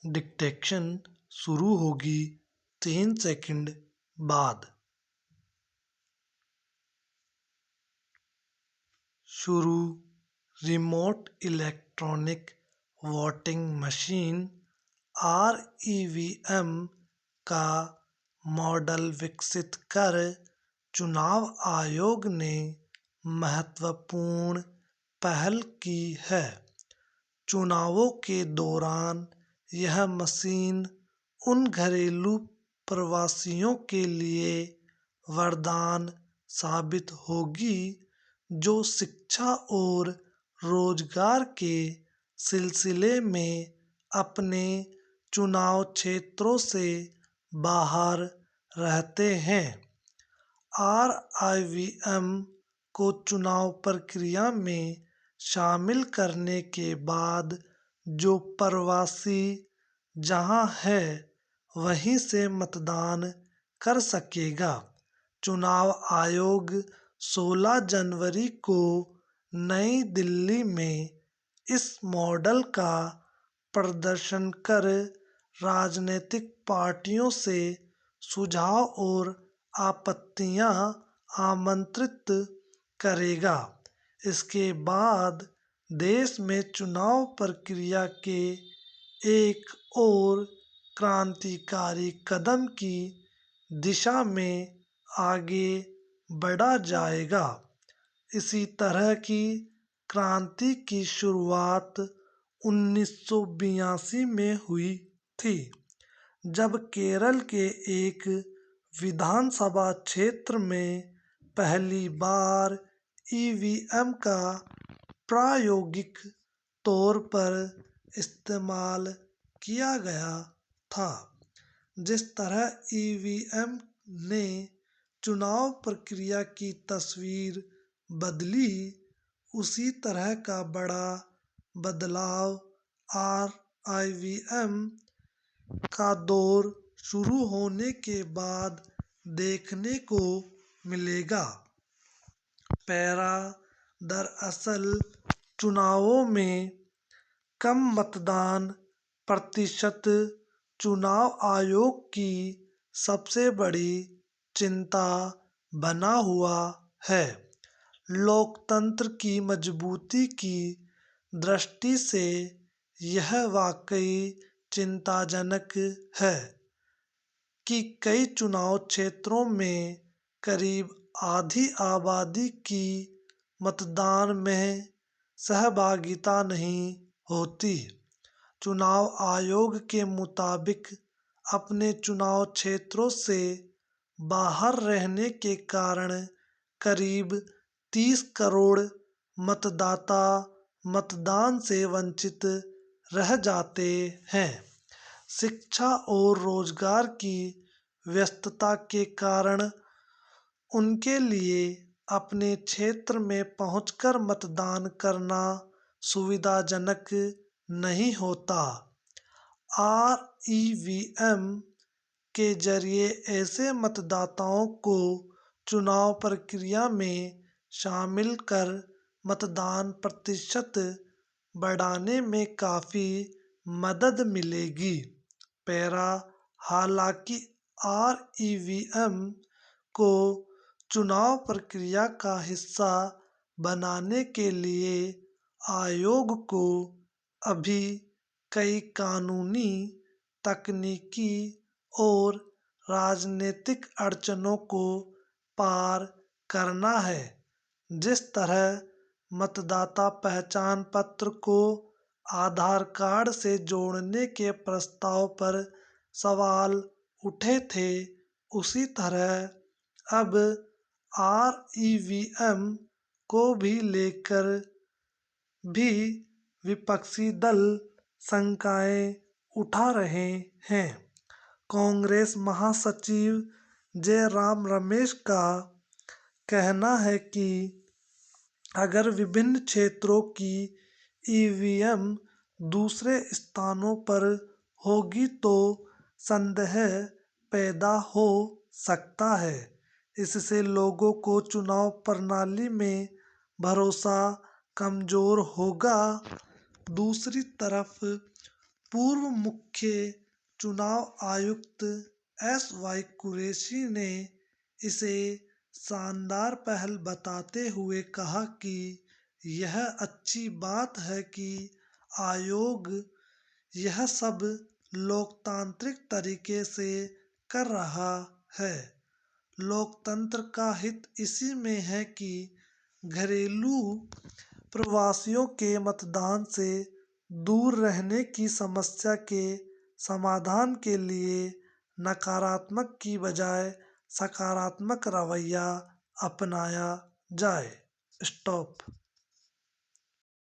Detection शुरू होगी 3 second बाद। शुरू। Remote electronic voting machine (REVM) का मॉडल विकसित कर चुनाव आयोग ने महत्वपूर्ण पहल की है। चुनावों के दौरान यह मशीन उन घरेलू प्रवासियों के लिए वरदान साबित होगी जो शिक्षा और रोजगार के सिलसिले में अपने चुनाव क्षेत्रों से बाहर रहते हैं। RIVM को चुनाव प्रक्रिया में शामिल करने के बाद जो प्रवासी जहां है वहीं से मतदान कर सकेगा। चुनाव आयोग 16 जनवरी को नई दिल्ली में इस मॉडल का प्रदर्शन कर राजनीतिक पार्टियों से सुझाव और आपत्तियां आमंत्रित करेगा। इसके बाद देश में चुनाव प्रक्रिया के एक और क्रांतिकारी कदम की दिशा में आगे बढ़ा जाएगा। इसी तरह की क्रांति की शुरुआत 1982 में हुई थी, जब केरल के एक विधानसभा क्षेत्र में पहली बार EVM का प्रायोगिक तौर पर इस्तेमाल किया गया था। जिस तरह EVM ने चुनाव प्रक्रिया की तस्वीर बदली, उसी तरह का बड़ा बदलाव RIVM का दौर शुरू होने के बाद देखने को मिलेगा। दरअसल चुनावों में कम मतदान प्रतिशत चुनाव आयोग की सबसे बड़ी चिंता बना हुआ है। लोकतंत्र की मजबूती की दृष्टि से यह वाकई चिंताजनक है कि कई चुनाव क्षेत्रों में करीब आधी आबादी की मतदान में सहभागिता नहीं होती। चुनाव आयोग के मुताबिक अपने चुनाव क्षेत्रों से बाहर रहने के कारण करीब 30 करोड़ मतदाता मतदान से वंचित रह जाते हैं। शिक्षा और रोजगार की व्यस्तता के कारण उनके लिए अपने क्षेत्र में पहुंचकर मतदान करना सुविधाजनक नहीं होता। REVM के जरिए ऐसे मतदाताओं को चुनाव प्रक्रिया में शामिल कर मतदान प्रतिशत बढ़ाने में काफी मदद मिलेगी। हालांकि REVM को चुनाव प्रक्रिया का हिस्सा बनाने के लिए आयोग को अभी कई कानूनी, तकनीकी और राजनीतिक अड़चनों को पार करना है। जिस तरह मतदाता पहचान पत्र को आधार कार्ड से जोड़ने के प्रस्ताव पर सवाल उठे थे, उसी तरह अब REVM को भी लेकर भी विपक्षी दल शंकाएं उठा रहे हैं। कांग्रेस महासचिव जयराम रमेश का कहना है कि अगर विभिन्न क्षेत्रों की EVM दूसरे स्थानों पर होगी तो संदेह पैदा हो सकता है। इससे लोगों को चुनाव प्रणाली में भरोसा कमजोर होगा। दूसरी तरफ पूर्व मुख्य चुनाव आयुक्त एस.वाई. कुरैशी ने इसे शानदार पहल बताते हुए कहा कि यह अच्छी बात है कि आयोग यह सब लोकतांत्रिक तरीके से कर रहा है। लोकतंत्र का हित इसी में है कि घरेलू प्रवासियों के मतदान से दूर रहने की समस्या के समाधान के लिए नकारात्मक की बजाय सकारात्मक रवैया अपनाया जाए। स्टॉप।